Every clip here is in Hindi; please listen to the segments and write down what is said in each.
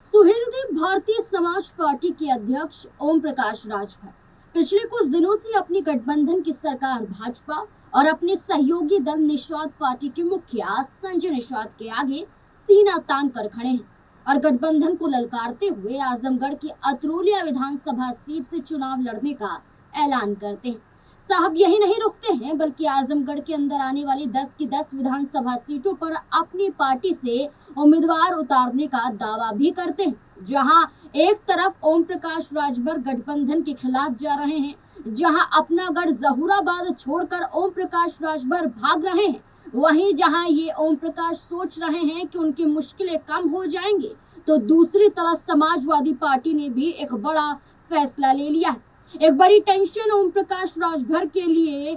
सुहेलदेव भारतीय समाज पार्टी के अध्यक्ष ओम प्रकाश राजभर पिछले कुछ दिनों से अपनी गठबंधन की सरकार भाजपा और अपने सहयोगी दल निषाद पार्टी के मुखिया संजय निषाद के आगे सीना तान कर खड़े हैं और गठबंधन को ललकारते हुए आजमगढ़ की अतरोलिया विधानसभा सीट से चुनाव लड़ने का ऐलान करते हैं। साहब यही नहीं रुकते हैं बल्कि आजमगढ़ के अंदर आने वाली 10 की 10 विधानसभा सीटों पर अपनी पार्टी से उम्मीदवार उतारने का दावा भी करते हैं। जहां एक तरफ ओम प्रकाश राजभर गठबंधन के खिलाफ जा रहे हैं, जहां अपना गढ़ जहूराबाद छोड़कर ओम प्रकाश राजभर भाग रहे हैं, वहीं जहां ये ओम प्रकाश सोच रहे हैं कि उनकी मुश्किलें कम हो जाएंगे, तो दूसरी तरफ समाजवादी पार्टी ने भी एक बड़ा फैसला ले लिया है। एक बड़ी टेंशन ओम प्रकाश राजभर के लिए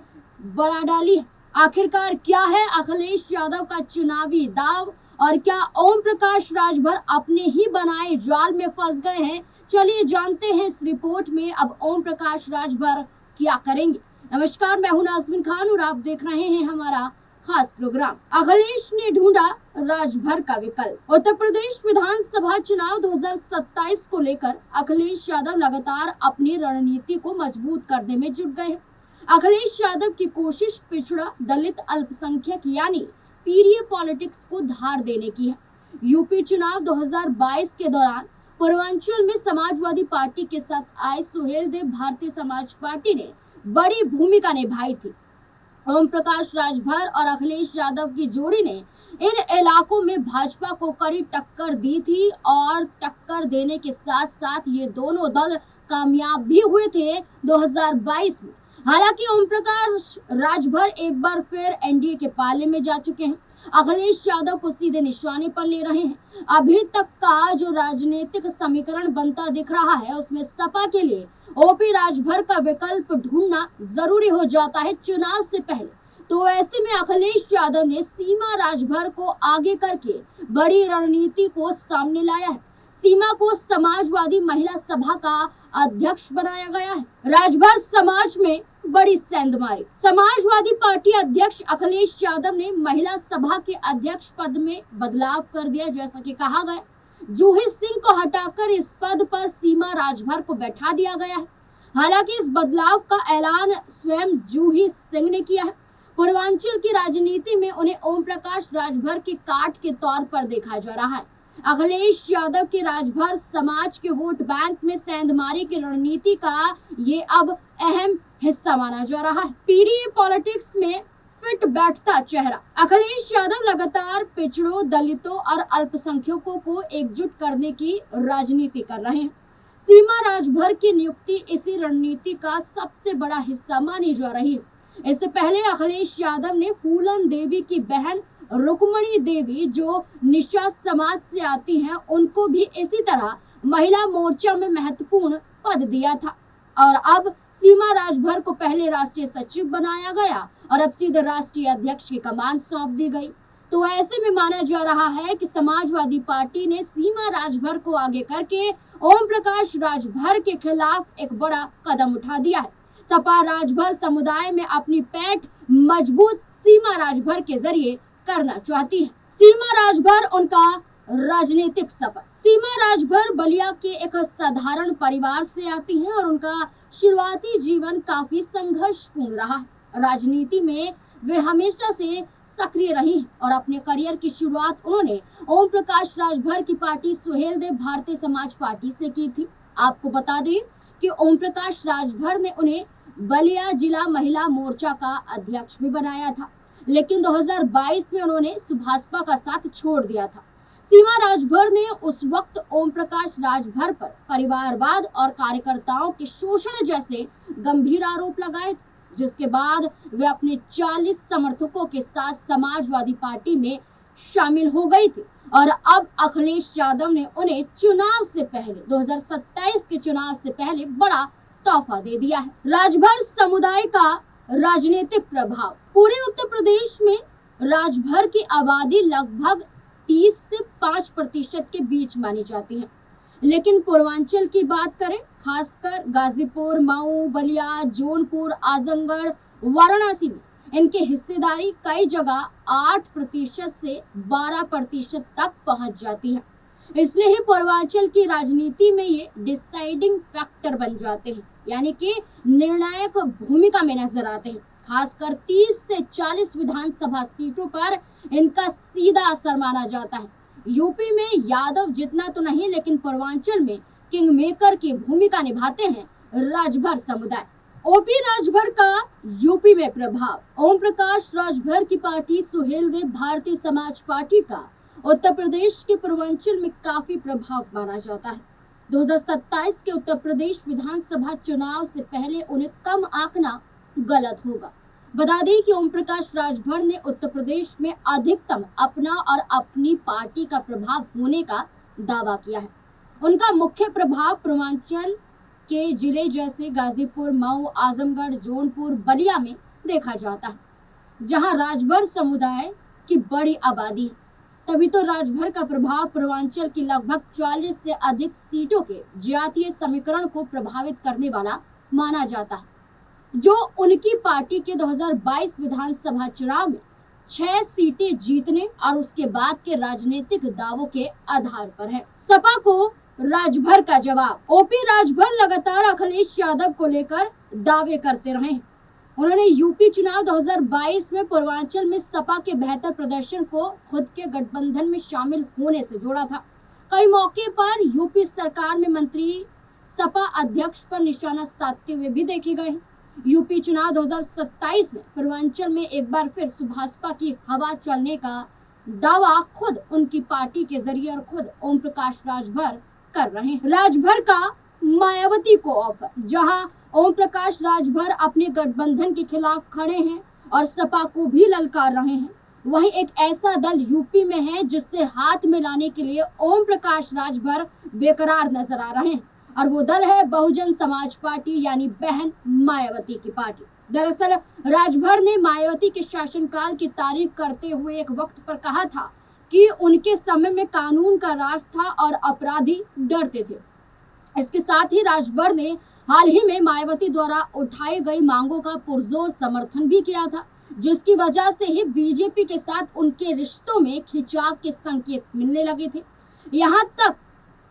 बड़ा डाली है। आखिरकार क्या है अखिलेश यादव का चुनावी दाव और क्या ओम प्रकाश राजभर अपने ही बनाए जाल में फंस गए हैं? चलिए जानते हैं इस रिपोर्ट में। अब ओम प्रकाश राजभर क्या करेंगे? नमस्कार, मैं हूं नाज़मीन खान और आप देख रहे हैं हमारा खास प्रोग्राम। अखिलेश ने ढूंढा राजभर का विकल्प। उत्तर प्रदेश विधानसभा चुनाव 2027 को लेकर अखिलेश यादव लगातार अपनी रणनीति को मजबूत करने में जुट गए हैं। अखिलेश यादव की कोशिश पिछड़ा, दलित, अल्पसंख्यक यानी पीरियड पॉलिटिक्स को धार देने की है। यूपी चुनाव 2022 के दौरान पूर्वांचल में समाजवादी पार्टी के साथ आए सुहेलदेव भारतीय समाज पार्टी ने बड़ी भूमिका निभाई थी। ओम प्रकाश राजभर और अखिलेश यादव की जोड़ी ने इन इलाकों में भाजपा को कड़ी टक्कर दी थी और टक्कर देने के साथ साथ ये दोनों दल कामयाब भी हुए थे 2022 में। हालांकि ओम प्रकाश राजभर एक बार फिर एनडीए के पाले में जा चुके हैं। अखिलेश यादव को सीधे निशाने पर ले रहे हैं। अभी तक का जो राजनीतिक समीकरण बनता दिख रहा है उसमें सपा के लिए ओपी राजभर का विकल्प ढूंढना जरूरी हो जाता है चुनाव से पहले। तो ऐसे में अखिलेश यादव ने सीमा राजभर को आगे करके बड़ी रणनीति को सामने लाया है। सीमा को समाजवादी महिला सभा का अध्यक्ष बनाया गया है। राजभर समाज में बड़ी सेंध मारी। समाजवादी पार्टी अध्यक्ष अखिलेश यादव ने महिला सभा के अध्यक्ष पद में बदलाव कर दिया। जैसा कि कहा गया, जूही सिंह को हटाकर इस पद पर सीमा राजभर को बैठा दिया गया है। हालांकि इस बदलाव का ऐलान स्वयं जूही सिंह ने किया है। पूर्वांचल की राजनीति में उन्हें ओम प्रकाश राजभर के काट के तौर पर देखा जा रहा है। अखिलेश यादव के राजभर समाज के वोट बैंक में सेंधमारी की रणनीति का ये अब अहम हिस्सा माना जा रहा है। पीडीए पॉलिटिक्स में फिट बैठता चेहरा। अखिलेश यादव लगातार पिछड़ों, दलितों और अल्पसंख्यकों को एकजुट करने की राजनीति कर रहे हैं। सीमा राजभर की नियुक्ति इसी रणनीति का सबसे बड़ा हिस्सा मानी जा रही है। इससे पहले अखिलेश यादव ने फूलन देवी की बहन रुक्मणी देवी जो निषाद समाज से आती हैं, उनको भी इसी तरह महिला मोर्चा में महत्वपूर्ण पद दिया था और अब सीमा राजभर को पहले राष्ट्रीय सचिव बनाया गया और अब सीधे राष्ट्रीय अध्यक्ष की कमान सौंप दी गई। तो ऐसे में माना जा रहा है कि समाजवादी पार्टी ने सीमा राजभर को आगे करके ओम प्रकाश राजभर के खिलाफ एक बड़ा कदम उठा दिया है। सपा राजभर समुदाय में अपनी पैठ मजबूत सीमा राजभर के जरिए करना चाहती है। सीमा राजभर उनका राजनीतिक सफर। सीमा राजभर बलिया के एक साधारण परिवार से आती हैं और उनका शुरुआती जीवन काफी संघर्षपूर्ण रहा है। राजनीति में वे हमेशा से सक्रिय रही हैं और अपने करियर की शुरुआत उन्होंने ओम प्रकाश राजभर की पार्टी सुहेलदेव भारतीय समाज पार्टी से की थी। आपको बता दें कि ओम प्रकाश राजभर ने उन्हें बलिया जिला महिला मोर्चा का अध्यक्ष भी बनाया था, लेकिन 2022 में उन्होंने सुभाषपा का साथ छोड़ दिया था। सीमा राजभर ने उस वक्त ओम प्रकाश राजभर पर परिवारवाद और कार्यकर्ताओं के शोषण जैसे गंभीर आरोप लगाए थे, जिसके बाद वे अपने 40 समर्थकों के साथ समाजवादी पार्टी में शामिल हो गई थी और अब अखिलेश यादव ने उन्हें चुनाव से पहले 2027 के चुनाव से पहले बड़ा तोहफा दे दिया है। राजभर समुदाय का राजनीतिक प्रभाव। पूरे उत्तर प्रदेश में राजभर की आबादी लगभग 30 से 5% के बीच मानी जाती है, लेकिन पूर्वांचल की बात करें, खासकर गाजीपुर, मऊ, बलिया, जौनपुर, आजमगढ़, वाराणसी में इनकी हिस्सेदारी कई जगह 8% से 12% तक पहुंच जाती है। इसलिए ही पूर्वांचल की राजनीति में ये डिसाइडिंग फैक्टर बन जाते हैं, यानी कि निर्णायक भूमिका में नजर आते हैं। खासकर 30 से 40 विधानसभा सीटों पर इनका सीधा असर माना जाता है। यूपी में यादव जितना तो नहीं, लेकिन पूर्वांचल में किंग मेकर की भूमिका निभाते हैं राजभर समुदाय। ओपी राजभर का यूपी में प्रभाव। ओम प्रकाश राजभर की पार्टी सुहेलदेव भारतीय समाज पार्टी का उत्तर प्रदेश के पूर्वांचल में काफी प्रभाव माना जाता है। 2027 के उत्तर प्रदेश विधानसभा चुनाव से पहले उन्हें कम आंकना गलत होगा। बता दें कि ओम प्रकाश राजभर ने उत्तर प्रदेश में अधिकतम अपना और अपनी पार्टी का प्रभाव होने का दावा किया है। उनका मुख्य प्रभाव पूर्वांचल के जिले जैसे गाजीपुर, मऊ, आजमगढ़, जौनपुर, बलिया में देखा जाता है, जहां राजभर समुदाय की बड़ी आबादी है। तभी तो राजभर का प्रभाव पूर्वांचल की लगभग 40 से अधिक सीटों के जातीय समीकरण को प्रभावित करने वाला माना जाता है, जो उनकी पार्टी के 2022 विधानसभा चुनाव में 6 सीटें जीतने और उसके बाद के राजनीतिक दावों के आधार पर है। सपा को राजभर का जवाब। ओपी राजभर लगातार अखिलेश यादव को लेकर दावे करते रहे हैं। उन्होंने यूपी चुनाव 2022 में पूर्वांचल में सपा के बेहतर प्रदर्शन को खुद के गठबंधन में शामिल होने से जोड़ा था। कई मौके पर यूपी सरकार में मंत्री सपा अध्यक्ष पर निशाना साधते हुए भी देखे गए हैं। यूपी चुनाव 2027 में पूर्वांचल में एक बार फिर सुभाषपा की हवा चलने का दावा खुद उनकी पार्टी के जरिए और खुद ओम प्रकाश राजभर कर रहे हैं। राजभर का मायावती को ऑफर। जहां ओम प्रकाश राजभर अपने गठबंधन के खिलाफ खड़े हैं और सपा को भी ललकार रहे हैं, वहीं एक ऐसा दल यूपी में है जिससे हाथ मिलाने के लिए ओम प्रकाश राजभर बेकरार नजर आ रहे हैं, और वो दल है बहुजन समाज पार्टी, यानी बहन मायावती की पार्टी। दरअसल राजभर ने मायावती के शासनकाल की तारीफ करते हुए एक वक्त पर कहा था कि उनके समय में कानून का राज था और अपराधी डरते थे। इसके साथ ही राजभर ने हाल ही में मायावती द्वारा उठाई गई मांगों का पुरजोर समर्थन भी किया था, जिसकी वजह से ही बीजेपी के साथ उनके रिश्तों में खिंचाव के संकेत मिलने लगे थे। यहाँ तक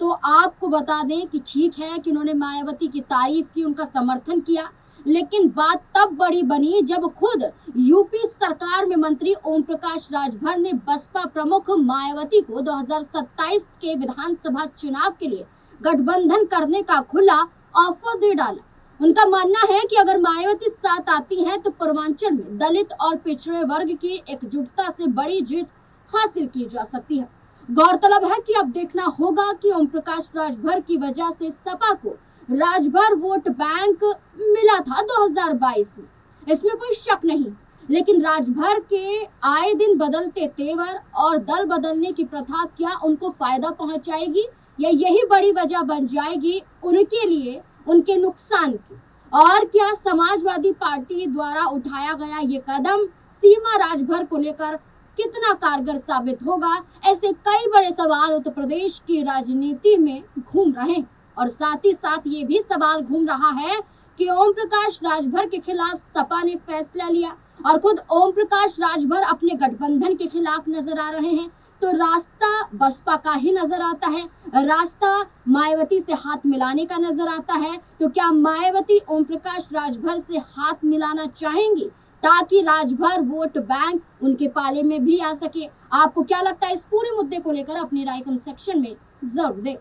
तो आपको बता दें कि ठीक है कि उन्होंने मायावती की तारीफ की, उनका समर्थन किया, लेकिन बात तब बड़ी बनी जब खुद यूपी सरकार में मंत्री ओम प्रकाश राजभर ने बसपा प्रमुख मायावती को 2027 के विधानसभा चुनाव के लिए गठबंधन करने का खुला ऑफर दे डाला। उनका मानना है कि अगर मायावती साथ आती हैं तो पूर्वांचल में दलित और पिछड़े वर्ग की एकजुटता से बड़ी जीत हासिल की जा सकती है। गौरतलब है कि अब देखना होगा कि ओम प्रकाश राजभर की वजह से सपा को राजभर वोट बैंक मिला था 2022 में, इसमें कोई शक नहीं, लेकिन राजभर के आए दिन बदलते तेवर और दल बदलने की प्रथा क्या उनको फायदा पहुंचाएगी, या यही बड़ी वजह बन जाएगी उनके लिए उनके नुकसान की? और क्या समाजवादी पार्टी द्वारा उठाया गया ये कदम सीमा राजभर को लेकर कितना कारगर साबित होगा? ऐसे कई बड़े सवाल उत्तर प्रदेश की राजनीति में घूम रहे हैं, और साथ ही साथ ये भी सवाल घूम रहा है कि ओम प्रकाश राजभर के खिलाफ सपा ने फैसला लिया और खुद ओम प्रकाश राजभर अपने गठबंधन के खिलाफ नजर आ रहे हैं, तो रास्ता बसपा का ही नजर आता है, रास्ता मायावती से हाथ मिलाने का नजर आता है। तो क्या मायावती ओम प्रकाश राजभर से हाथ मिलाना चाहेंगी ताकि राजभर वोट बैंक उनके पाले में भी आ सके? आपको क्या लगता है इस पूरे मुद्दे को लेकर? अपनी राय कमेंट सेक्शन में जरूर दें।